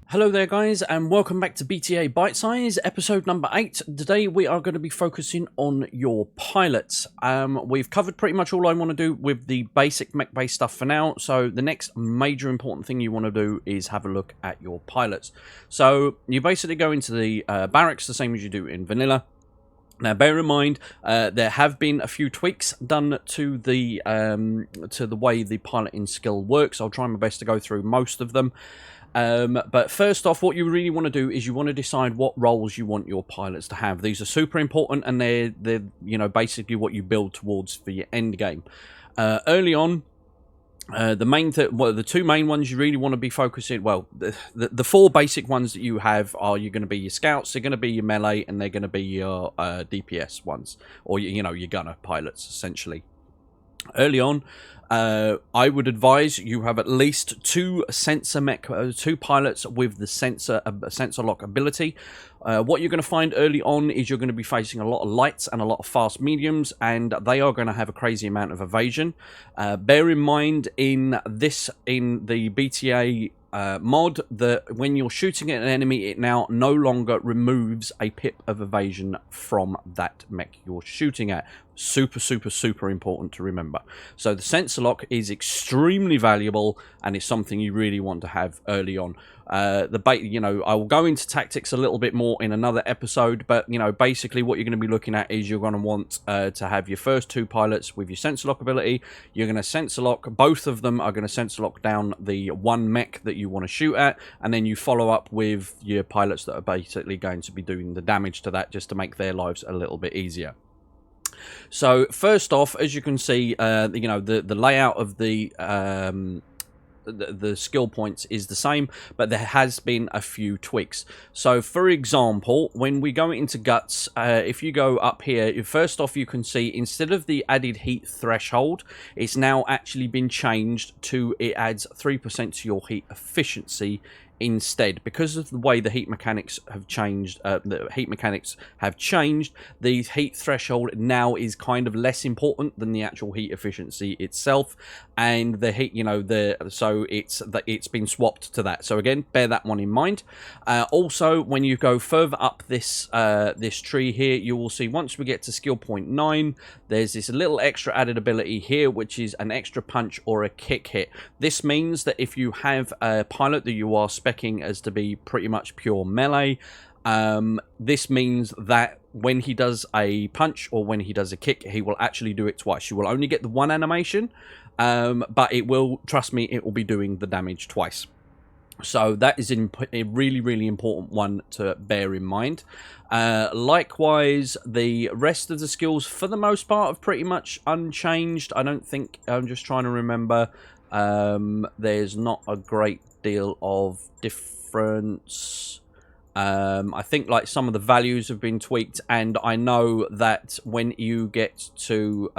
Hello there guys and welcome back to BTA Bitesize, episode number 8. Today we are going to be focusing on your pilots. We've covered pretty much all I want to do with the basic mech-based stuff for now, so the next major important thing you want to do is have a look at your pilots. So you basically go into the barracks the same as you do in vanilla. Now, bear in mind, there have been a few tweaks done to the way the piloting skill works. I'll try my best to go through most of them. But first off, what you really want to do is you want to decide what roles you want your pilots to have. These are super important, and they're basically what you build towards for your end game. Early on, the two main ones you really want to be focusing. Well, the four basic ones that you have are you're going to be your scouts, they're going to be your melee, and they're going to be your DPS ones, or your gunner pilots essentially. Early on, I would advise you have at least two pilots with the sensor lock ability. What you're going to find early on is you're going to be facing a lot of lights and a lot of fast mediums, and they are going to have a crazy amount of evasion. Bear in mind in the BTA mod that when you're shooting at an enemy, it now no longer removes a pip of evasion from that mech you're shooting at. Super important to remember. So the sensor lock is extremely valuable, and it's something you really want to have early on. I will go into tactics a little bit more in another episode, but basically what you're going to be looking at is you're going to want to have your first two pilots with your sensor lock ability. You're going to sensor lock, both of them are going to sensor lock down the one mech that you want to shoot at, and then you follow up with your pilots that are basically going to be doing the damage to that, just to make their lives a little bit easier. So first off, as you can see, the layout of the skill points is the same, but there has been a few tweaks. So for example, when we go into guts, if you go up here, first off you can see instead of the added heat threshold, it's now actually been changed to it adds 3% to your heat efficiency instead. Because of the way the heat mechanics have changed, the heat threshold now is kind of less important than the actual heat efficiency itself, and the heat, it's been swapped to that. So again, bear that one in mind. Also, when you go further up this tree here, you will see once we get to skill point 9, there's this little extra added ability here, which is an extra punch or a kick hit. This means that if you have a pilot that you are specking as to be pretty much pure melee, this means that when he does a punch or when he does a kick, he will actually do it twice. You will only get the one animation, but it will, trust me, it will be doing the damage twice. So that is a really important one to bear in mind. Likewise, the rest of the skills for the most part are pretty much unchanged. I don't think, I'm just trying to remember, there's not a great deal of difference. I think like some of the values have been tweaked, and I know that when you get to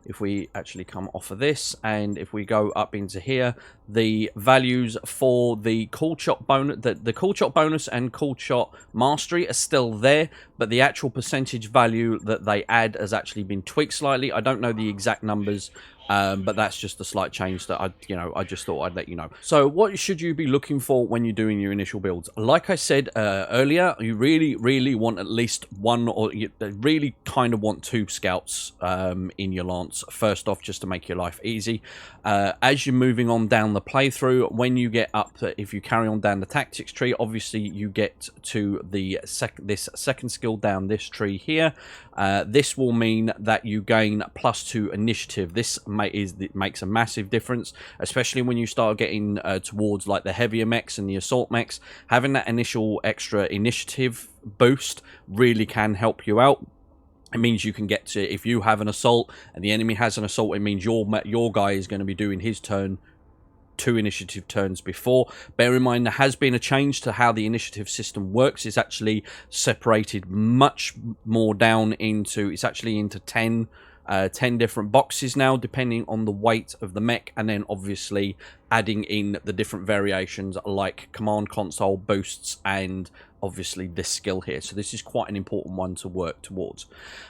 if we actually come off of this and if we go up into here, the values for the cool shot bonus, the cool shot bonus and cool shot mastery are still there, but the actual percentage value that they add has actually been tweaked slightly. I don't know the exact numbers, but that's just a slight change that I just thought I'd let you know. So what should you be looking for when you're doing your initial builds? Like I said earlier, you really want at least one, or you really kind of want two scouts in your lance first off, just to make your life easy. As you're moving on down the playthrough, when you get up to, if you carry on down the tactics tree, obviously you get to this second skill down this tree here. This will mean that you gain +2 initiative. This makes a massive difference, especially when you start getting towards like the heavier mechs and the assault mechs. Having that initial extra initiative boost really can help you out. It means you can get to, if you have an assault and the enemy has an assault, it means your guy is going to be doing his turn 2 initiative turns before. Bear in mind, there has been a change to how the initiative system works. It's actually separated much more down into, it's actually into 10 different boxes now, depending on the weight of the mech, and then obviously adding in the different variations like command console boosts and obviously this skill here. So this is quite an important one to work towards.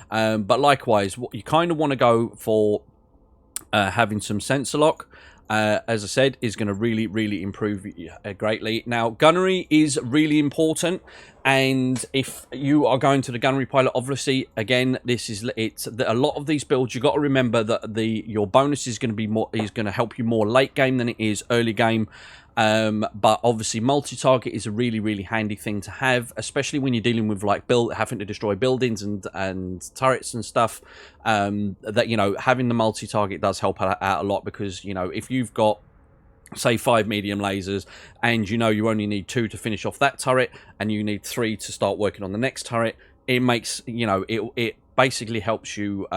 But likewise, what you kind of want to go for having some sensor lock. as I said, is going to really improve greatly. Now, gunnery is really important, and if you are going to the gunnery pilot, obviously, again, a lot of these builds. You got to remember that your bonus is going to help you more late game than it is early game. But obviously multi-target is a really handy thing to have, especially when you're dealing with like having to destroy buildings and turrets and stuff. That having the multi-target does help out a lot, because if you've got, say, 5 medium lasers and you only need 2 to finish off that turret, and you need 3 to start working on the next turret, it makes it basically helps you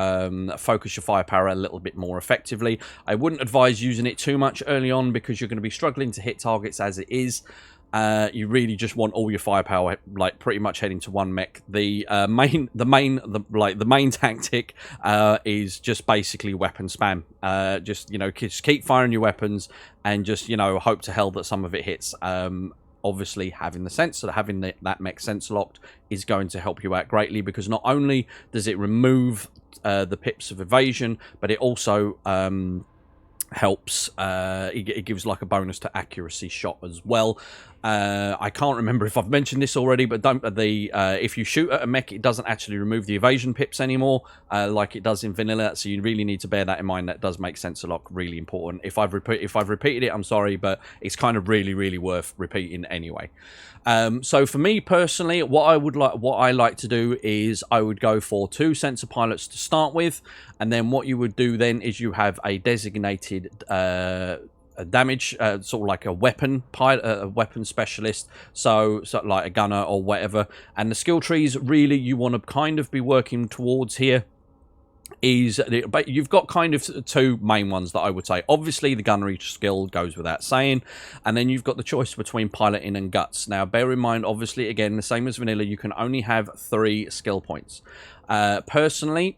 focus your firepower a little bit more effectively. I wouldn't advise using it too much early on, because you're going to be struggling to hit targets as it is. You really just want all your firepower like pretty much heading to one mech. The main tactic is just basically weapon spam. Just keep firing your weapons and just hope to hell that some of it hits. Obviously, having the sensor, having that mech sensor locked is going to help you out greatly, because not only does it remove the pips of evasion, but it also helps. It gives like a bonus to accuracy shot as well. I can't remember if I've mentioned this already, but if you shoot at a mech, it doesn't actually remove the evasion pips anymore, like it does in vanilla. So you really need to bear that in mind. That does make sensor lock really important. If I've repeated it, I'm sorry, but it's kind of really worth repeating anyway. So for me personally, what I like to do is I would go for 2 sensor pilots to start with, and then what you would do then is you have a designated damage, sort of like a weapon pilot, a weapon specialist, so like a gunner or whatever. And the skill trees really you want to kind of be working towards here but you've got kind of 2 main ones that I would say. Obviously the gunnery skill goes without saying, and then you've got the choice between piloting and guts. Now bear in mind, obviously, again, the same as vanilla, you can only have 3 skill points. Personally,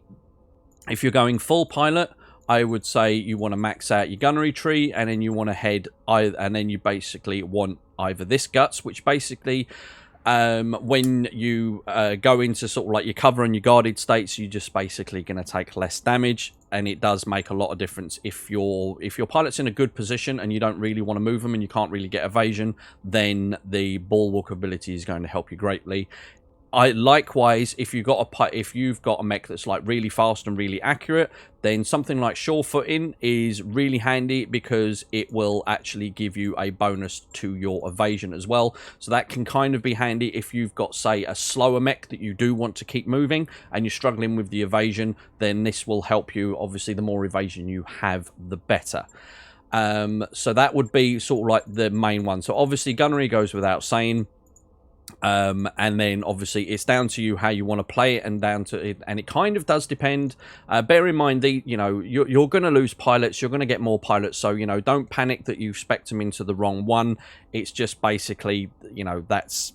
if you're going full pilot, I would say you want to max out your gunnery tree, and then you want to and then you basically want either this guts, which basically when you go into sort of like your cover and your guarded states, you're just basically going to take less damage, and it does make a lot of difference. If your pilot's in a good position and you don't really want to move them and you can't really get evasion, then the bulwark ability is going to help you greatly. Likewise, if you've got a mech that's like really fast and really accurate, then something like sure footing is really handy, because it will actually give you a bonus to your evasion as well. So that can kind of be handy if you've got, say, a slower mech that you do want to keep moving and you're struggling with the evasion, then this will help you. Obviously, the more evasion you have, the better. So that would be sort of like the main one. So obviously gunnery goes without saying. And then obviously it's down to you how you want to play it, and it kind of does depend. Bear in mind, you're going to lose pilots, you're going to get more pilots, so don't panic that you spec them into the wrong one. It's just basically that's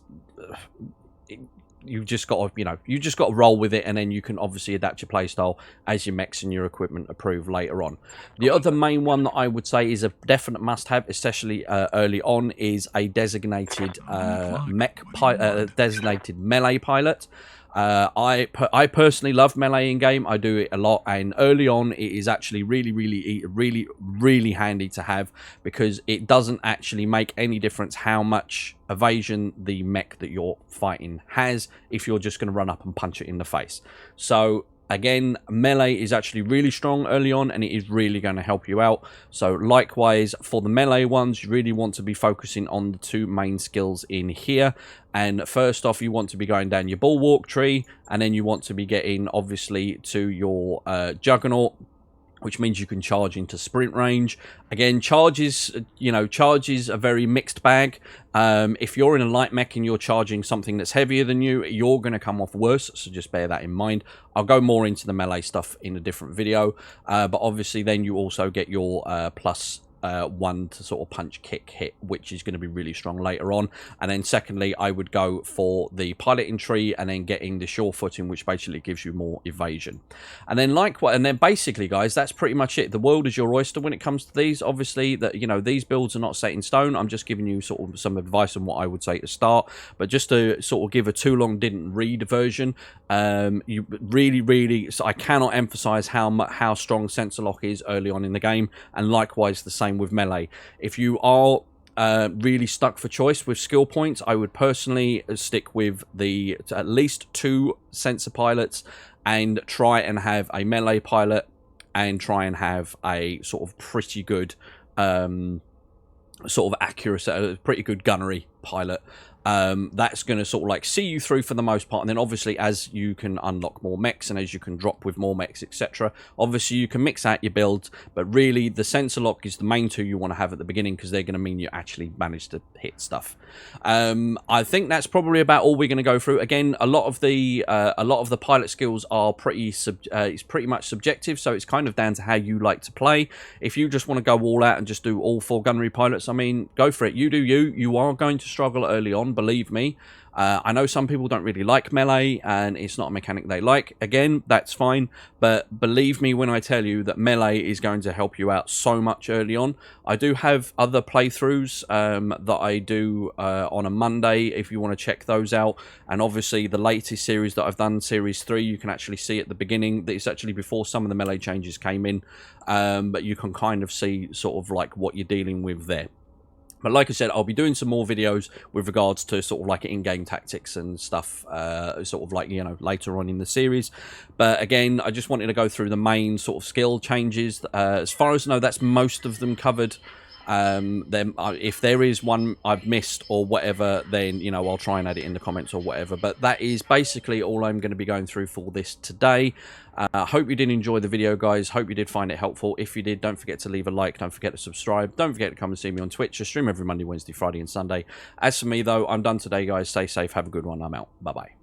you just got to roll with it, and then you can obviously adapt your playstyle as your mechs and your equipment approve later on. The other main one that I would say is a definite must-have, especially early on, is a designated designated melee pilot. I personally love melee in game. I do it a lot, and early on it is actually really handy to have, because it doesn't actually make any difference how much evasion the mech that you're fighting has if you're just going to run up and punch it in the face. So again, melee is actually really strong early on, and it is really going to help you out. So likewise, for the melee ones, you really want to be focusing on the 2 main skills in here. And first off, you want to be going down your bulwark tree, and then you want to be getting, obviously, to your juggernaut, which means you can charge into sprint range. Again, charges a very mixed bag. If you're in a light mech and you're charging something that's heavier than you, you're going to come off worse, so just bear that in mind. I'll go more into the melee stuff in a different video, but obviously then you also get your plus 1 to sort of punch, kick, hit, which is going to be really strong later on. And then secondly, I would go for the piloting tree and then getting the sure footing, which basically gives you more evasion. And then basically, guys, that's pretty much it. The world is your oyster when it comes to these. Obviously, these builds are not set in stone. I'm just giving you sort of some advice on what I would say to start, but just to sort of give a too long didn't read version. You really, so I cannot emphasize how strong sensor lock is early on in the game, and likewise the same same with melee. If you are really stuck for choice with skill points, I would personally stick with the at least 2 sensor pilots and try and have a melee pilot and try and have a sort of pretty good sort of accuracy, a pretty good gunnery pilot. That's going to sort of like see you through for the most part, and then obviously as you can unlock more mechs and as you can drop with more mechs, etc., obviously you can mix out your builds, but really the sensor lock is the main 2 you want to have at the beginning because they're going to mean you actually manage to hit stuff. I think that's probably about all we're going to go through. Again, a lot of the pilot skills are it's pretty much subjective, so it's kind of down to how you like to play. If you just want to go all out and just do all 4 gunnery pilots, I mean, go for it. You do you. You are going to struggle early on, believe me. I know some people don't really like melee and it's not a mechanic they like. Again, that's fine, but believe me when I tell you that melee is going to help you out so much early on. I do have other playthroughs that I do on a Monday if you want to check those out, and obviously the latest series that I've done, series 3, you can actually see at the beginning that it's actually before some of the melee changes came in, but you can kind of see sort of like what you're dealing with there. But like I said, I'll be doing some more videos with regards to sort of like in-game tactics and stuff, sort of like, you know, later on in the series. But again, I just wanted to go through the main sort of skill changes. As far as I know, that's most of them covered. Then if there is one I've missed or whatever, then, you know, I'll try and add it in the comments or whatever. But that is basically all I'm going to be going through for this today. Hope you did enjoy the video, guys. Hope you did find it helpful. If you did, don't forget to leave a like. Don't forget to subscribe. Don't forget to come and see me on Twitch. I stream every Monday, Wednesday, Friday and Sunday. As for me, though, I'm done today, guys. Stay safe. Have a good one. I'm out. Bye-bye.